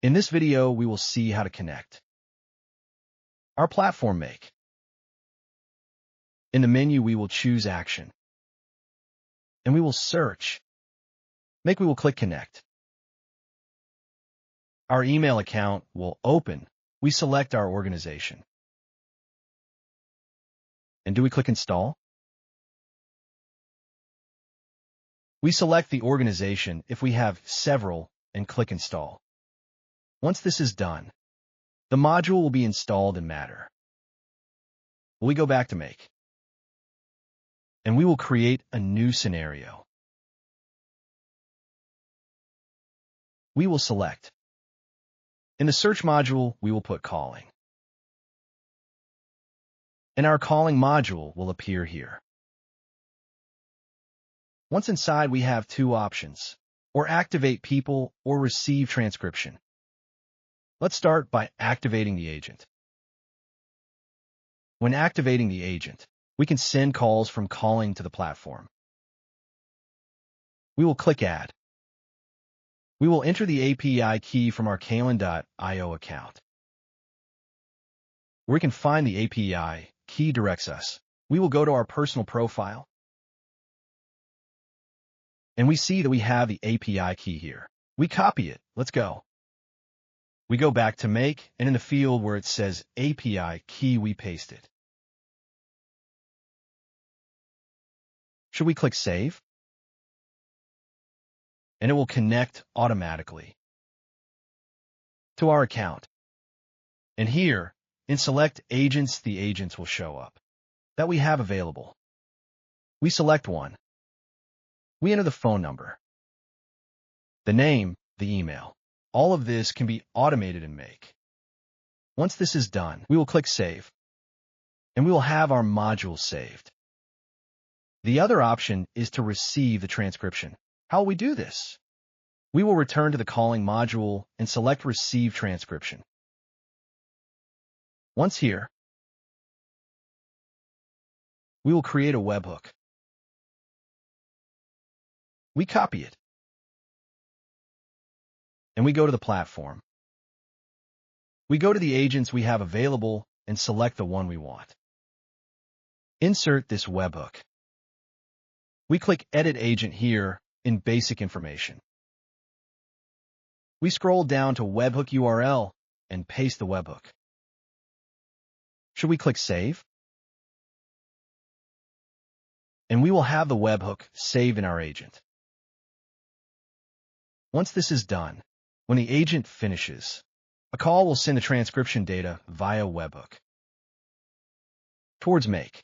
In this video, we will see how to connect our platform Make. In the menu, we will choose Action, and we will search Make. We will click Connect. Our email account will open. We select our organization. And do we click Install? We select the organization if we have several and click Install. Once this is done, the module will be installed in Matter. We go back to Make, and we will create a new scenario. We will select. In the search module, we will put calling. And our calling module will appear here. Once inside, we have two options, or activate people or receive transcription. Let's start by activating the agent. When activating the agent, we can send calls from calling to the platform. We will click Add. We will enter the API key from our Kalen.io account. Where we can find the API key directs us. We will go to our personal profile, and we see that we have the API key here. We copy it. Let's go. We go back to Make, and in the field where it says API key, we paste it. Should we click Save? And it will connect automatically to our account. And here, in Select Agents, the agents will show up that we have available. We select one. We enter the phone number, the name, the email. All of this can be automated in Make. Once this is done, we will click Save, and we will have our module saved. The other option is to receive the transcription. How will we do this? We will return to the calling module and select Receive Transcription. Once here, we will create a webhook. We copy it, and we go to the platform. We go to the agents we have available and select the one we want. Insert this webhook. We click Edit Agent here in Basic Information. We scroll down to Webhook URL and paste the webhook. Should we click Save? And we will have the webhook saved in our agent. Once this is done, when the agent finishes, a call will send the transcription data via webhook towards Make.